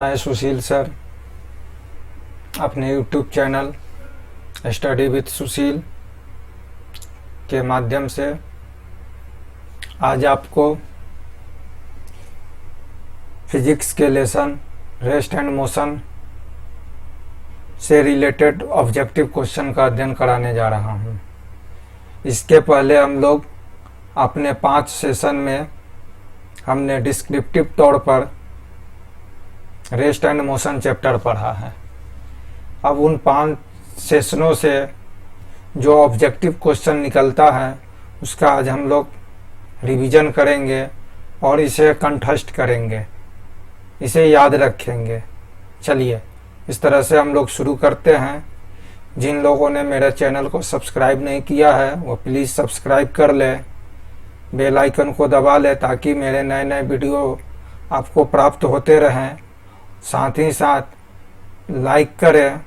मैं सुशील सर अपने YouTube channel study with सुशील के माध्यम से आज आपको फिजिक्स के लेसन रेस्ट एंड मोशन से रिलेटेड ऑब्जेक्टिव क्वेश्चन का अध्ययन कराने जा रहा हूँ। इसके पहले हम लोग अपने 5 सेशन में हमने डिस्क्रिप्टिव तौर पर रेस्ट एंड मोशन चैप्टर पढ़ा है। अब उन 5 सेशनों से जो ऑब्जेक्टिव क्वेश्चन निकलता है उसका आज हम लोग रिवीजन करेंगे और इसे कंठस्थ करेंगे, इसे याद रखेंगे। चलिए इस तरह से हम लोग शुरू करते हैं। जिन लोगों ने मेरे चैनल को सब्सक्राइब नहीं किया है वो प्लीज़ सब्सक्राइब कर ले, बेल आइकन को दबा ले ताकि मेरे नए नए वीडियो आपको प्राप्त होते रहें। साथ ही साथ लाइक करें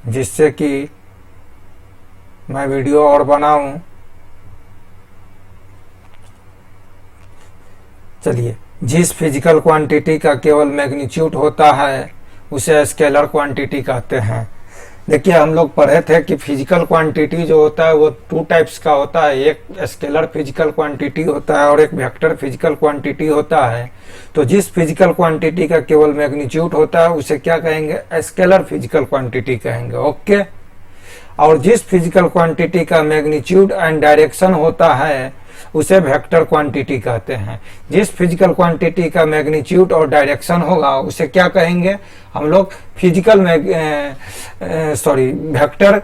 जिससे कि मैं वीडियो और बनाऊं। चलिए, जिस फिजिकल क्वांटिटी का केवल मैग्नीट्यूड होता है उसे स्केलर क्वांटिटी कहते हैं। देखिए, हम लोग पढ़े थे कि फिजिकल क्वांटिटी जो होता है वो 2 टाइप्स का होता है। एक स्केलर फिजिकल क्वांटिटी होता है और एक वेक्टर फिजिकल क्वांटिटी होता है। तो जिस फिजिकल क्वांटिटी का केवल मैग्नीट्यूड होता है उसे क्या कहेंगे? स्केलर फिजिकल क्वांटिटी कहेंगे। ओके। और जिस फिजिकल क्वांटिटी का मैग्नीट्यूड एंड डायरेक्शन होता है उसे वेक्टर क्वांटिटी कहते हैं। जिस फिजिकल क्वांटिटी का मैग्नीट्यूड और डायरेक्शन होगा उसे क्या कहेंगे? हम लोग वेक्टर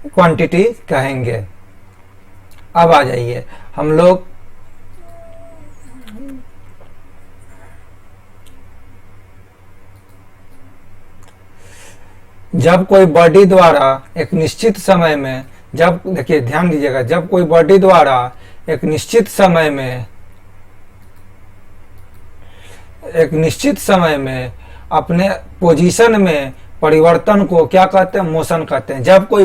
क्वांटिटी कहेंगे। अब आ जाइए, हम लोग जब कोई बॉडी द्वारा एक निश्चित समय में, जब देखिए ध्यान दीजिएगा, जब कोई बॉडी द्वारा एक निश्चित समय में अपने पोजीशन में परिवर्तन को क्या कहते हैं? मोशन कहते हैं। जब कोई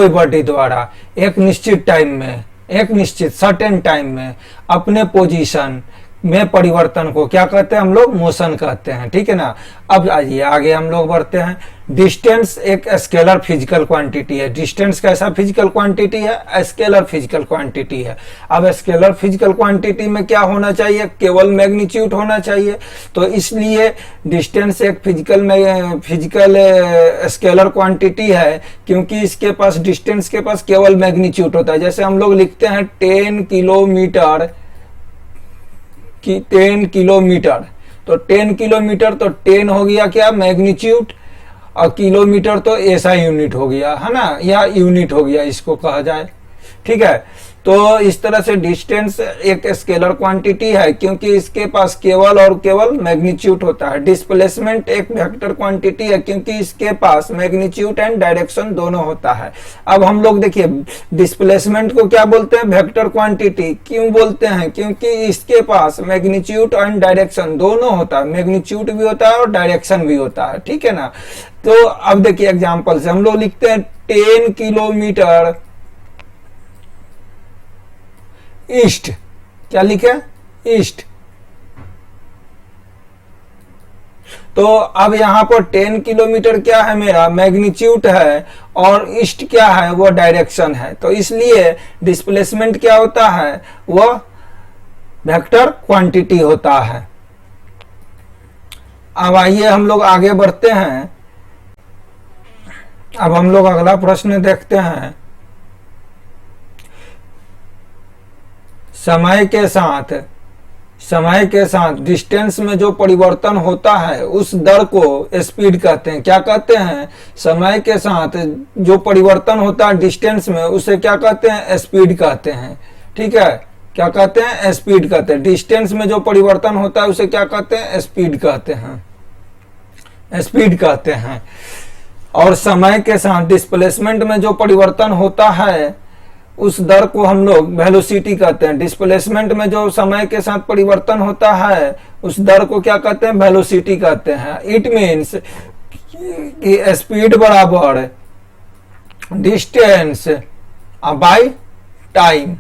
बॉडी द्वारा एक निश्चित टाइम में, एक निश्चित सर्टेन टाइम में अपने पोजीशन में परिवर्तन को क्या कहते हैं? हम लोग मोशन कहते हैं। ठीक है ना। अब आइए आगे हम लोग बढ़ते हैं। डिस्टेंस एक स्केलर फिजिकल क्वांटिटी है। डिस्टेंस कैसा फिजिकल क्वांटिटी है? स्केलर फिजिकल क्वांटिटी है। अब स्केलर फिजिकल क्वांटिटी में क्या होना चाहिए? केवल मैग्नीट्यूड होना चाहिए। तो इसलिए डिस्टेंस एक फिजिकल स्केलर क्वांटिटी है क्योंकि इसके पास, डिस्टेंस के पास केवल मैग्नीट्यूड होता है। जैसे हम लोग लिखते हैं 10 किलोमीटर, तो 10 किलोमीटर तो 10 हो गया क्या? मैग्नीट्यूड। और किलोमीटर तो ऐसा यूनिट हो गया है ना, या यूनिट हो गया इसको कहा जाए। ठीक है। तो इस तरह से डिस्टेंस एक स्केलर क्वांटिटी है क्योंकि इसके पास केवल और केवल मैग्नीट्यूड होता है। डिस्प्लेसमेंट एक वेक्टर क्वांटिटी है क्योंकि इसके पास मैग्नीट्यूड एंड डायरेक्शन दोनों होता है। अब हम लोग देखिए डिस्प्लेसमेंट को क्या बोलते हैं? Vector quantity. क्यों बोलते हैं? क्योंकि इसके पास मैग्नीट्यूड एंड डायरेक्शन दोनों होता है। मैग्नीट्यूड भी होता है और डायरेक्शन भी होता है। ठीक है ना। तो अब देखिए एग्जाम्पल से हम लोग लिखते हैं 10 किलोमीटर ईस्ट। क्या लिखे? ईस्ट। तो अब यहां पर 10 किलोमीटर क्या है? मेरा मैग्नीट्यूड है और ईस्ट क्या है? वो डायरेक्शन है। तो इसलिए डिस्प्लेसमेंट क्या होता है? वो वेक्टर क्वांटिटी होता है। अब आइए हम लोग आगे बढ़ते हैं। अब हम लोग अगला प्रश्न देखते हैं। समय के साथ डिस्टेंस में जो परिवर्तन होता है उस दर को स्पीड कहते हैं। क्या कहते हैं? समय के साथ जो परिवर्तन होता है डिस्टेंस में उसे क्या कहते हैं? स्पीड कहते हैं। ठीक है। क्या कहते हैं? स्पीड कहते हैं। डिस्टेंस में जो परिवर्तन होता है उसे क्या कहते हैं? स्पीड कहते हैं। स्पीड कहते हैं। और समय के साथ डिस्प्लेसमेंट में जो परिवर्तन होता है उस दर को हम लोग वेलोसिटी कहते हैं। डिस्प्लेसमेंट में जो समय के साथ परिवर्तन होता है उस दर को क्या कहते हैं? वेलोसिटी कहते हैं। इट मीन्स कि स्पीड बराबर डिस्टेंस बाय टाइम।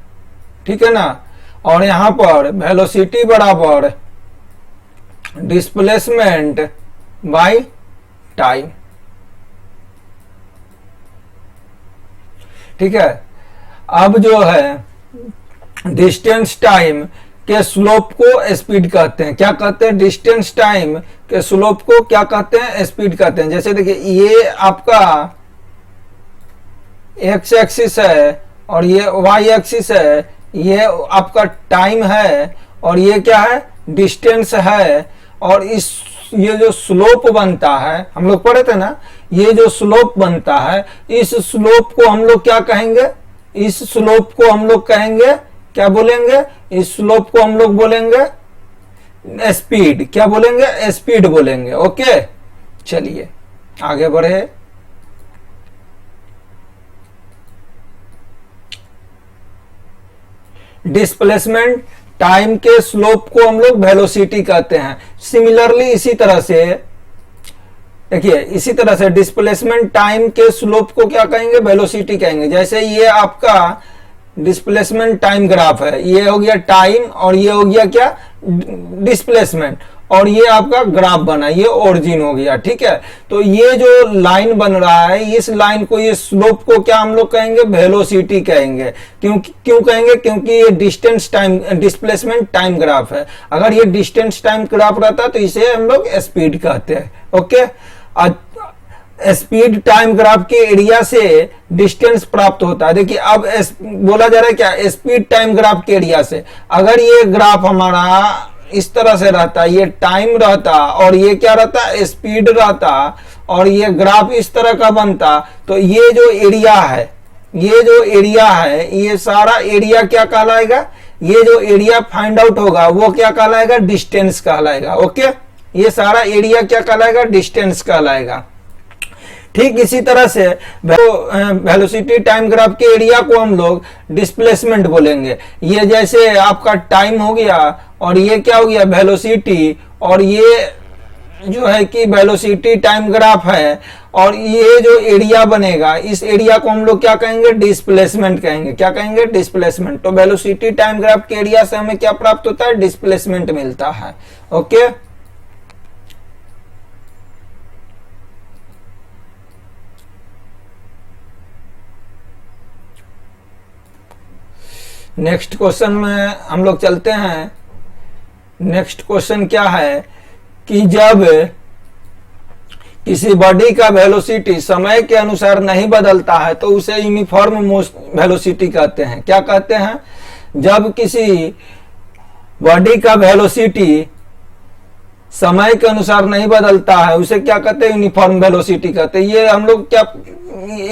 ठीक है ना। और यहाँ पर वेलोसिटी बराबर डिस्प्लेसमेंट बाय टाइम। ठीक है, अब जो है डिस्टेंस टाइम के स्लोप को स्पीड कहते हैं। क्या कहते हैं? डिस्टेंस टाइम के स्लोप को क्या कहते हैं? स्पीड कहते हैं। जैसे देखिए, ये आपका एक्स एक्सिस है और ये वाई एक्सिस है, ये आपका टाइम है और ये क्या है? डिस्टेंस है। और ये जो स्लोप बनता है, हम लोग पढ़े थे ना, ये जो स्लोप बनता है, इस स्लोप को हम लोग क्या कहेंगे? इस स्लोप को हम लोग कहेंगे, क्या बोलेंगे? इस स्लोप को हम लोग बोलेंगे स्पीड। क्या बोलेंगे? स्पीड बोलेंगे। ओके, चलिए आगे बढ़े। डिस्प्लेसमेंट टाइम के स्लोप को हम लोग वेलोसिटी कहते हैं। सिमिलरली इसी तरह से देखिए, इसी तरह से डिस्प्लेसमेंट टाइम के स्लोप को क्या कहेंगे? वेलोसिटी कहेंगे। जैसे ये आपका डिस्प्लेसमेंट टाइम ग्राफ है, ये हो गया टाइम और ये हो गया क्या? डिस्प्लेसमेंट, और ये आपका ग्राफ बना, ये ओरिजिन हो गया। ठीक है, तो ये जो लाइन बन रहा है, इस लाइन को, ये स्लोप को क्या हम लोग कहेंगे? वेलोसिटी कहेंगे। क्यों कहेंगे? क्योंकि ये distance time, displacement time graph है। अगर ये डिस्टेंस टाइम ग्राफ रहता तो इसे हम लोग स्पीड कहते हैं। ओके, स्पीड टाइम ग्राफ के एरिया से डिस्टेंस प्राप्त होता है। देखिए, अब बोला जा रहा है क्या? स्पीड टाइम ग्राफ के एरिया से। अगर ये ग्राफ हमारा इस तरह से रहता, ये टाइम रहता और ये क्या रहता? स्पीड रहता, और ये ग्राफ इस तरह का बनता, तो ये जो एरिया है, ये जो एरिया है, ये सारा एरिया क्या कहलाएगा? ये जो एरिया फाइंड आउट होगा वो क्या कहलाएगा? डिस्टेंस कहलाएगा। ओके, ये सारा एरिया क्या कहलाएगा? डिस्टेंस कहलाएगा। ठीक इसी तरह से वेलोसिटी टाइम ग्राफ के एरिया को हम लोग डिस्प्लेसमेंट बोलेंगे। ये जैसे आपका टाइम हो गया और ये क्या हो गया? वेलोसिटी, और ये जो है कि वेलोसिटी टाइम ग्राफ है, और ये जो एरिया बनेगा, इस एरिया को हम लोग क्या कहेंगे? डिस्प्लेसमेंट कहेंगे। क्या कहेंगे? डिस्प्लेसमेंट। तो वेलोसिटी टाइम ग्राफ के एरिया से हमें क्या प्राप्त होता है? डिस्प्लेसमेंट मिलता है। ओके, नेक्स्ट क्वेश्चन में हम लोग चलते हैं। नेक्स्ट क्वेश्चन क्या है कि जब किसी बॉडी का वेलोसिटी समय के अनुसार नहीं बदलता है तो उसे यूनिफॉर्म वेलोसिटी कहते हैं। क्या कहते हैं? जब किसी बॉडी का वेलोसिटी समय के अनुसार नहीं बदलता है उसे क्या कहते हैं? यूनिफॉर्म वेलोसिटी कहते हैं। ये हम लोग क्या,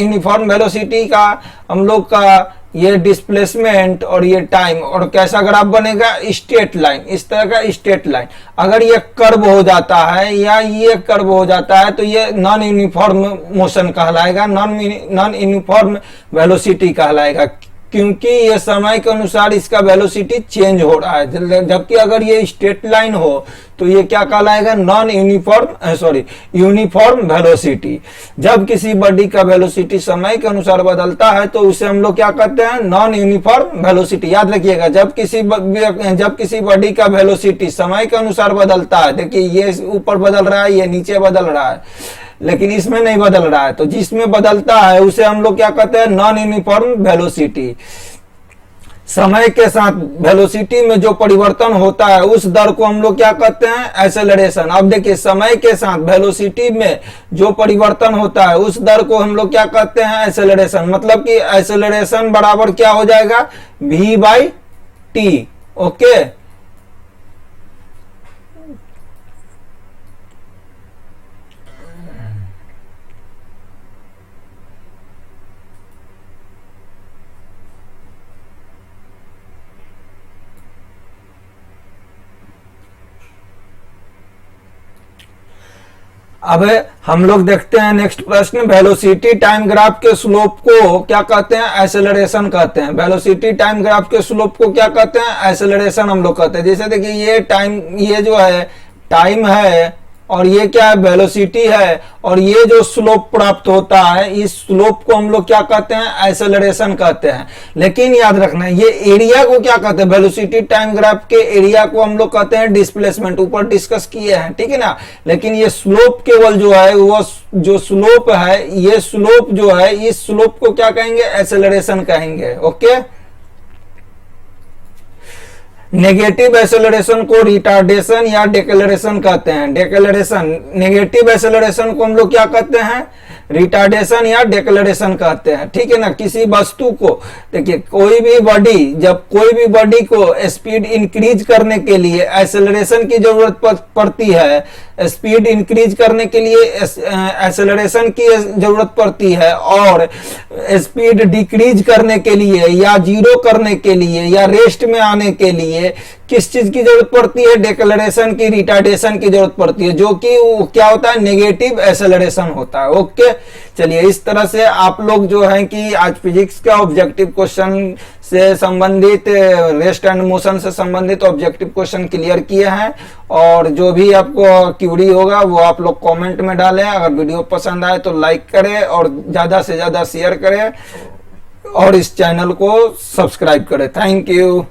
यूनिफॉर्म वेलोसिटी का हम लोग का ये डिस्प्लेसमेंट और ये टाइम, और कैसा ग्राफ बनेगा? स्ट्रेट लाइन, इस तरह का स्ट्रेट लाइन। अगर ये कर्व हो जाता है या ये कर्व हो जाता है तो ये नॉन यूनिफॉर्म मोशन कहलाएगा, नॉन यूनिफॉर्म वेलोसिटी कहलाएगा, क्योंकि ये समय के अनुसार इसका वेलोसिटी चेंज हो रहा है। जबकि अगर ये स्ट्रेट लाइन हो तो ये क्या कहलाएगा? Non uniform uniform velocity. जब किसी बॉडी का वेलोसिटी समय के अनुसार बदलता है तो उसे हम लोग क्या कहते हैं? Non uniform velocity. याद रखिएगा, जब किसी बॉडी का वेलोसिटी समय के अनुसार बदलता है, देखिए ये ऊपर बदल रहा है, ये नीचे बदल रहा है, लेकिन इसमें नहीं बदल रहा है, तो जिसमें बदलता है उसे हम लोग क्या कहते हैं? Non uniform velocity. समय के साथ वेलोसिटी में जो परिवर्तन होता है उस दर को हम लोग क्या कहते हैं? एक्सेलरेशन। अब देखिए, समय के साथ वेलोसिटी में जो परिवर्तन होता है उस दर को हम लोग क्या कहते हैं? एक्सेलरेशन। मतलब कि एक्सेलरेशन बराबर क्या हो जाएगा? v/t। ओके, अब हम लोग देखते हैं नेक्स्ट प्रश्न। वेलोसिटी टाइम ग्राफ के स्लोप को क्या कहते हैं? एक्सेलरेशन कहते हैं। वेलोसिटी टाइम ग्राफ के स्लोप को क्या कहते हैं? एक्सेलरेशन हम लोग कहते हैं। जैसे देखिए, ये टाइम, ये जो है टाइम है और ये क्या है, वेलोसिटी है, और ये जो स्लोप प्राप्त होता है, इस स्लोप को हम लोग क्या कहते हैं, एक्सेलरेशन कहते हैं। लेकिन याद रखना ये एरिया को क्या कहते हैं, वेलोसिटी टाइम ग्राफ के एरिया को हम लोग कहते हैं डिस्प्लेसमेंट, ऊपर डिस्कस किए हैं, ठीक है ना। लेकिन ये स्लोप केवल जो है वो जो स्लोप है, ये स्लोप जो है, इस स्लोप को क्या कहेंगे, एक्सेलरेशन कहेंगे। ओके, नेगेटिव एक्सेलरेशन को रिटार्डेशन या डेक्लेरेशन कहते हैं। डेक्लेरेशन, नेगेटिव एक्सेलरेशन को हम लोग क्या कहते हैं, रिटार्डेशन या डेक्लेरेशन कहते हैं, ठीक है ना। किसी वस्तु को देखिए, कोई भी बॉडी, जब कोई भी बॉडी को स्पीड इंक्रीज करने के लिए एक्सेलरेशन की जरूरत पड़ती है, स्पीड इंक्रीज करने के लिए एक्सेलरेशन की जरूरत पड़ती है, और स्पीड डिक्रीज करने के लिए या जीरो करने के लिए या रेस्ट में आने के लिए किस चीज की जरूरत पड़ती है, डेक्लेरेशन की, रिटार्डेशन की जरूरत पड़ती है, जो कि क्या होता है, नेगेटिव एक्सेलरेशन होता है। ओके, चलिए इस तरह से आप लोग जो है कि आज फिजिक्स का ऑब्जेक्टिव क्वेश्चन से संबंधित, रेस्ट एंड मोशन से संबंधित ऑब्जेक्टिव क्वेश्चन क्लियर किए हैं। और जो भी आपको क्यूरी होगा वो आप लोग कमेंट में डालें। अगर वीडियो पसंद आए तो लाइक करें और ज्यादा से ज्यादा शेयर करें और इस चैनल को सब्सक्राइब करें। Thank you.